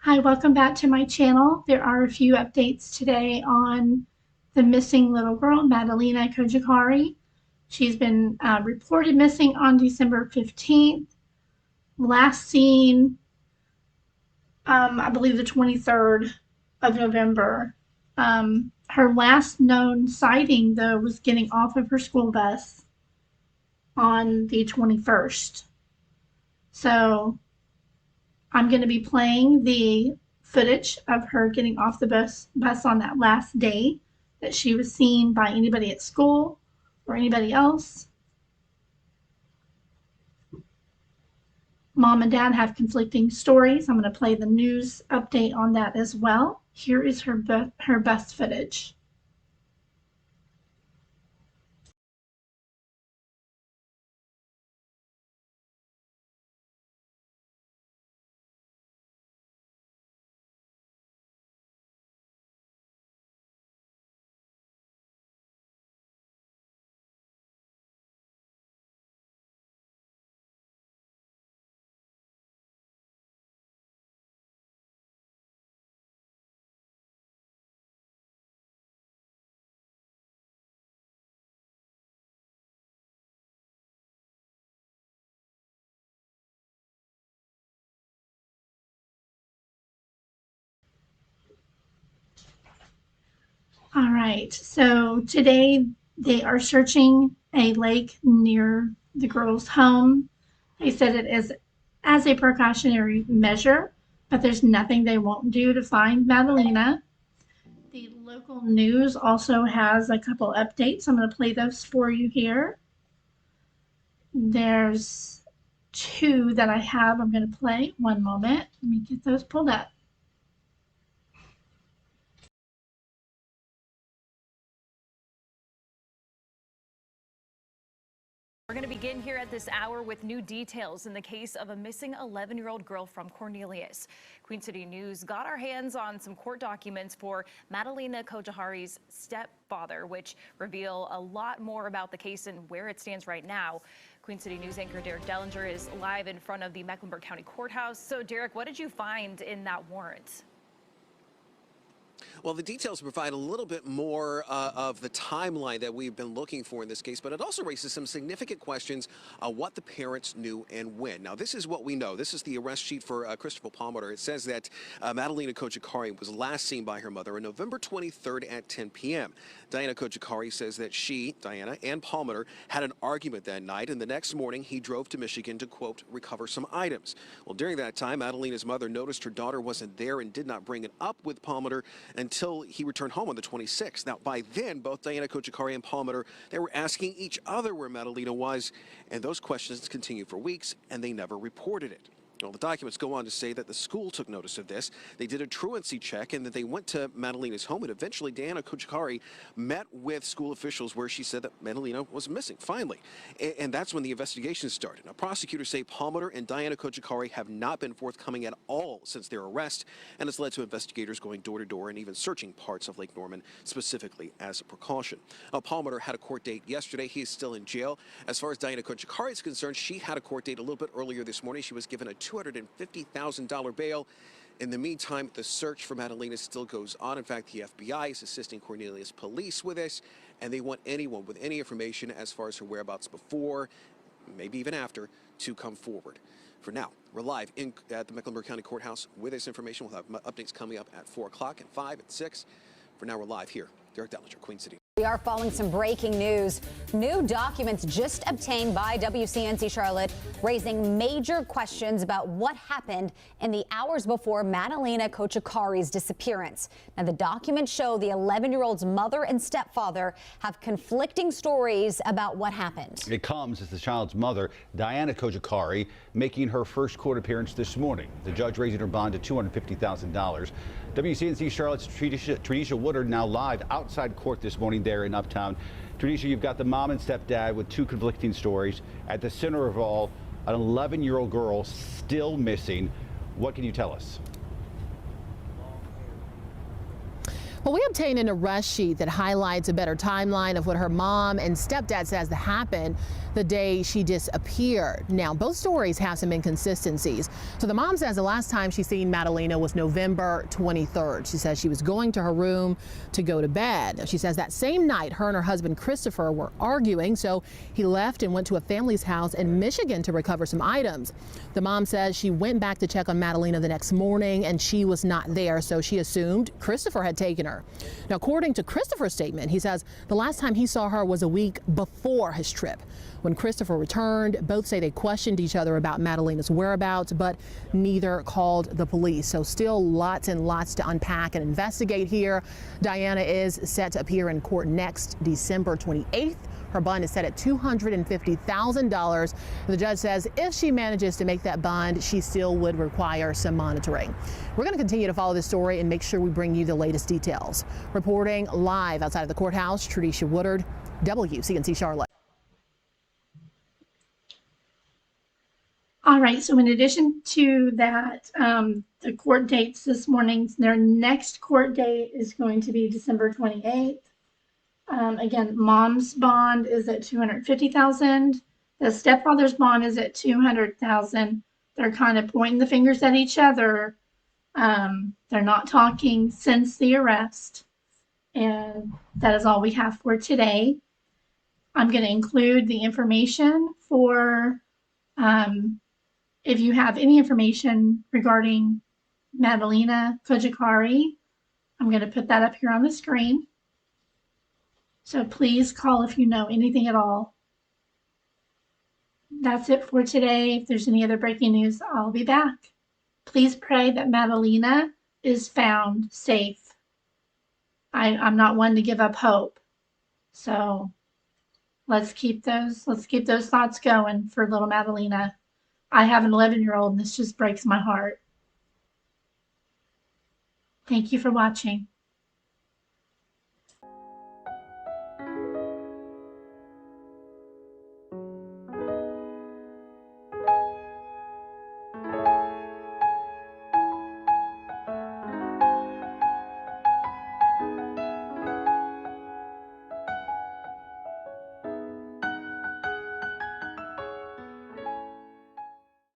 Hi, welcome back to my channel. There are a few updates today on the missing little girl, Madalina Cojocari. She's been reported missing on December 15th. Last seen, I believe, the 23rd of November. Her last known sighting, though, was getting off of her school bus on the 21st. So I'm going to be playing the footage of her getting off the bus on that last day that she was seen by anybody at school or anybody else. Mom and Dad have conflicting stories. I'm going to play the news update on that as well. Here is her bus footage. All right, so today they are searching a lake near the girl's home. They said it is as a precautionary measure, but there's nothing they won't do to find Madalina. The local news also has a couple updates. I'm going to play those for you here. There's two that I have. I'm going to play. One moment. Let me get those pulled up. We're going to begin here at this hour with new details in the case of a missing 11-year-old girl from Cornelius. Queen City News got our hands on some court documents for Madalina Cojocari's stepfather, which reveal a lot more about the case and where it stands right now. Queen City News anchor Derek Dellinger is live in front of the Mecklenburg County Courthouse. So, Derek, what did you find in that warrant? Well, the details provide a little bit more of the timeline that we've been looking for in this case, but it also raises some significant questions on what the parents knew and when. Now, this is what we know. This is the arrest sheet for Christopher Palmer. It says that Madalina Cojocari was last seen by her mother on November 23rd at 10 p.m. Diana Cojocari says that she, Diana, and Palmer had an argument that night, and the next morning he drove to Michigan to, quote, recover some items. Well, during that time, Madalina's mother noticed her daughter wasn't there and did not bring it up with Palmer until he returned home on the 26th. Now, by then, both Diana Cojocari and Palmer, they were asking each other where Madalina was, and those questions continued for weeks, and they never reported it. Well, the documents go on to say that the school took notice of this. They did a truancy check and that they went to Madalina's home, and eventually Diana Cojocari met with school officials where she said that Madalina was missing, finally. And that's when the investigation started. Now, prosecutors say Palmer and Diana Cojocari have not been forthcoming at all since their arrest, and it's led to investigators going door to door and even searching parts of Lake Norman specifically as a precaution. Palmer had a court date yesterday. He is still in jail. As far as Diana Cojocari is concerned, she had a court date a little bit earlier this morning. She was given a $250,000 bail. In the meantime, the search for Madalina still goes on. In fact, the FBI is assisting Cornelius police with this, and they want anyone with any information as far as her whereabouts before, maybe even after, to come forward. For now, we're live at the Mecklenburg County Courthouse with this information. We'll have updates coming up at 4 o'clock, at 5, at 6. For now, we're live here. Derek Dellinger, Queen City. We are following some breaking news. New documents just obtained by WCNC Charlotte, raising major questions about what happened in the hours before Madalina Cojocari's disappearance. Now, the documents show the 11-year-old's mother and stepfather have conflicting stories about what happened. It comes as the child's mother, Diana Cojocari, making her first court appearance this morning. The judge raising her bond to $250,000. WCNC Charlotte's Tradisha Woodard now live outside court this morning there in Uptown. Tradisha, you've got the mom and stepdad with two conflicting stories. At the center of all, an 11-year-old girl still missing. What can you tell us? Well, we obtained an arrest sheet that highlights a better timeline of what her mom and stepdad says that happened the day she disappeared. Now, both stories have some inconsistencies. So the mom says the last time she seen Madalina was November 23rd. She says she was going to her room to go to bed. She says that same night, her and her husband Christopher were arguing, so he left and went to a family's house in Michigan to recover some items. The mom says she went back to check on Madalina the next morning and she was not there, so she assumed Christopher had taken her. Now, according to Christopher's statement, he says the last time he saw her was a week before his trip. When Christopher returned, both say they questioned each other about Madalina's whereabouts, but neither called the police. So still lots and lots to unpack and investigate here. Diana is set to appear in court next December 28th. Her bond is set at $250,000. The judge says if she manages to make that bond, she still would require some monitoring. We're going to continue to follow this story and make sure we bring you the latest details. Reporting live outside of the courthouse, Tradisha Woodard, WCNC Charlotte. All right, so in addition to that, the court dates this morning, their next court date is going to be December 28th. Again, mom's bond is at $250,000. The stepfather's bond is at $200,000. They're kind of pointing the fingers at each other. They're not talking since the arrest. And that is all we have for today. I'm going to include the information for if you have any information regarding Madalina Cojocari. I'm going to put that up here on the screen. So please call if you know anything at all. That's it for today. If there's any other breaking news, I'll be back. Please pray that Madalina is found safe. I'm not one to give up hope. So let's keep those thoughts going for little Madalina. I have an 11-year-old and this just breaks my heart. Thank you for watching.